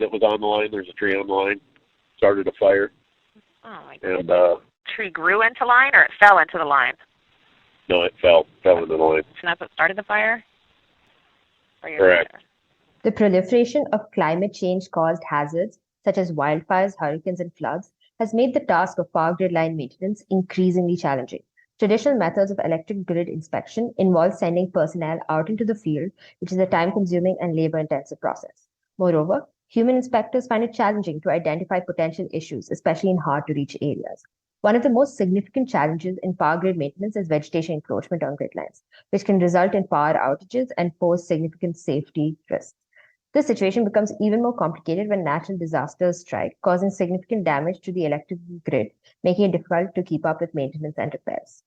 that was on the line. There's a tree on the line. Started a fire. Oh my goodness. And tree grew into line, or it fell into the line? no, it fell into the line. So that's what started the fire? Correct. The proliferation of climate change-caused hazards, such as wildfires, hurricanes, and floods, has made the task of power grid line maintenance increasingly challenging. Traditional methods of electric grid inspection involve sending personnel out into the field, which is a time-consuming and labor-intensive process. Moreover, human inspectors find it challenging to identify potential issues, especially in hard-to-reach areas. One of the most significant challenges in power grid maintenance is vegetation encroachment on grid lines, which can result in power outages and pose significant safety risks. This situation becomes even more complicated when natural disasters strike, causing significant damage to the electric grid, making it difficult to keep up with maintenance and repairs.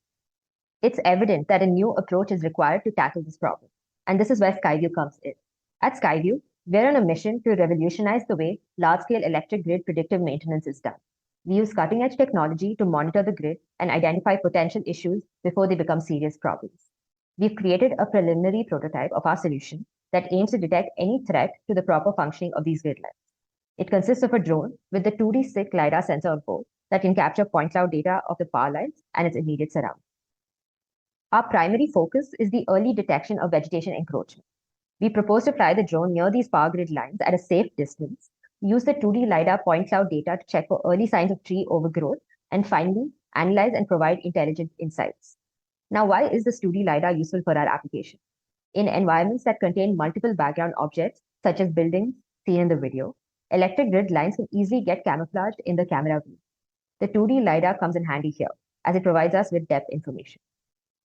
It's evident that a new approach is required to tackle this problem, and this is where SkyView comes in. At SkyView, we're on a mission to revolutionize the way large-scale electric grid predictive maintenance is done. We use cutting-edge technology to monitor the grid and identify potential issues before they become serious problems. We've created a preliminary prototype of our solution that aims to detect any threat to the proper functioning of these grid lines. It consists of a drone with the 2D SICK LiDAR sensor on board that can capture point cloud data of the power lines and its immediate surroundings. Our primary focus is the early detection of vegetation encroachment. We propose to fly the drone near these power grid lines at a safe distance, use the 2D LiDAR point cloud data to check for early signs of tree overgrowth, and finally, analyze and provide intelligent insights. Now, why is this 2D LiDAR useful for our application? In environments that contain multiple background objects, such as buildings seen in the video, electric grid lines can easily get camouflaged in the camera view. The 2D LiDAR comes in handy here, as it provides us with depth information.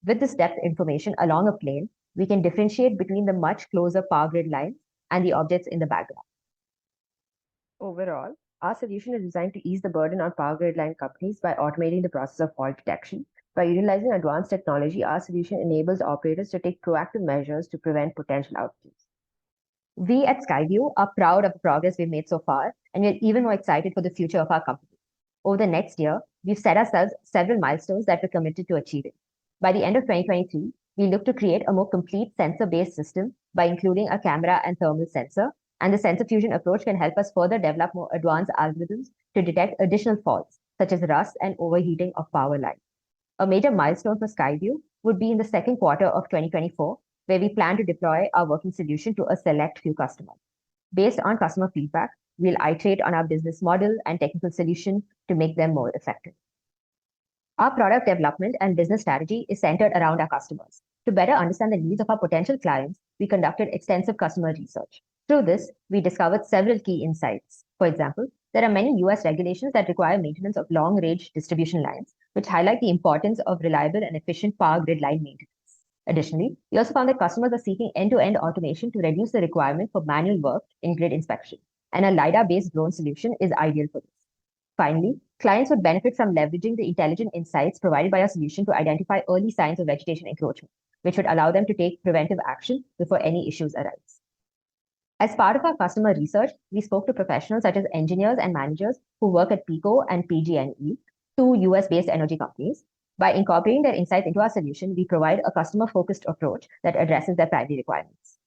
With this depth information along a plane, we can differentiate between the much closer power grid lines and the objects in the background. Overall, our solution is designed to ease the burden on power grid line companies by automating the process of fault detection. By utilizing advanced technology, our solution enables operators to take proactive measures to prevent potential outages. We at SkyView are proud of the progress we've made so far, and we're even more excited for the future of our company. Over the next year, we've set ourselves several milestones that we're committed to achieving. By the end of 2023, we look to create a more complete sensor-based system by including a camera and thermal sensor, and the sensor fusion approach can help us further develop more advanced algorithms to detect additional faults, such as rust and overheating of power lines. A major milestone for SkyView would be in the second quarter of 2024, where we plan to deploy our working solution to a select few customers. Based on customer feedback, we'll iterate on our business model and technical solution to make them more effective. Our product development and business strategy is centered around our customers. To better understand the needs of our potential clients, we conducted extensive customer research. Through this, we discovered several key insights. For example, there are many US regulations that require maintenance of long-range distribution lines, which highlight the importance of reliable and efficient power grid line maintenance. Additionally, we also found that customers are seeking end-to-end automation to reduce the requirement for manual work in grid inspection, and a LiDAR-based drone solution is ideal for this. Finally, clients would benefit from leveraging the intelligent insights provided by our solution to identify early signs of vegetation encroachment, which would allow them to take preventive action before any issues arise. As part of our customer research, we spoke to professionals such as engineers and managers who work at PECO and PG&E, two US-based energy companies. By incorporating their insights into our solution, we provide a customer-focused approach that addresses their primary requirements.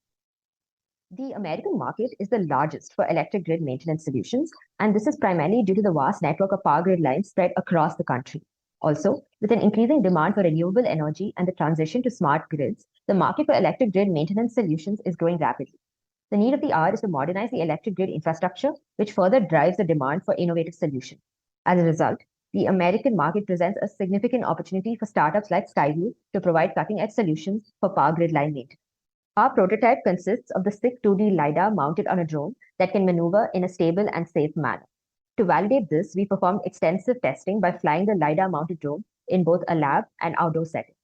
The American market is the largest for electric grid maintenance solutions, and this is primarily due to the vast network of power grid lines spread across the country. Also, with an increasing demand for renewable energy and the transition to smart grids, the market for electric grid maintenance solutions is growing rapidly. The need of the hour is to modernize the electric grid infrastructure, which further drives the demand for innovative solutions. As a result, the American market presents a significant opportunity for startups like SkyView to provide cutting-edge solutions for power grid line maintenance. Our prototype consists of the SICK 2D LiDAR mounted on a drone that can maneuver in a stable and safe manner. To validate this, we performed extensive testing by flying the LiDAR-mounted drone in both a lab and outdoor setting.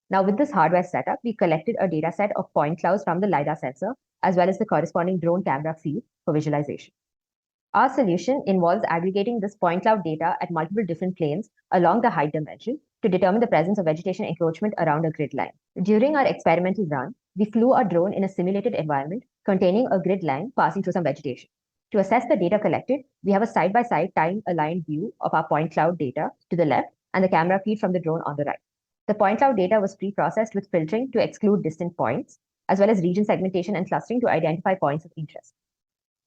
Now, with this hardware setup, we collected a dataset of point clouds from the LiDAR sensor, as well as the corresponding drone camera feed for visualization. Our solution involves aggregating this point cloud data at multiple different planes along the height dimension to determine the presence of vegetation encroachment around a grid line. During our experimental run, we flew our drone in a simulated environment containing a grid line passing through some vegetation. To assess the data collected, we have a side-by-side time-aligned view of our point cloud data to the left and the camera feed from the drone on the right. The point cloud data was pre-processed with filtering to exclude distant points, as well as region segmentation and clustering to identify points of interest.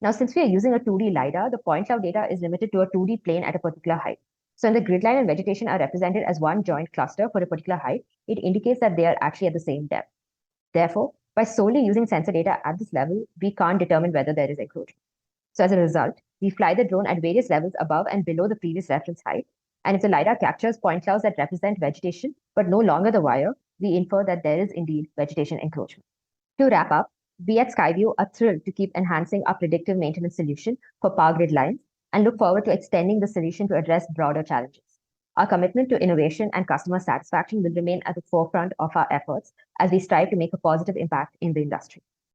Now, since we are using a 2D LiDAR, the point cloud data is limited to a 2D plane at a particular height. So when the grid line and vegetation are represented as one joint cluster for a particular height, it indicates that they are actually at the same depth. Therefore, by solely using sensor data at this level, we can't determine whether there is encroachment. So as a result, we fly the drone at various levels above and below the previous reference height. And if the LiDAR captures point clouds that represent vegetation, but no longer the wire, we infer that there is indeed vegetation encroachment. To wrap up, we at SkyView are thrilled to keep enhancing our predictive maintenance solution for power grid lines and look forward to extending the solution to address broader challenges. Our commitment to innovation and customer satisfaction will remain at the forefront of our efforts as we strive to make a positive impact in the industry.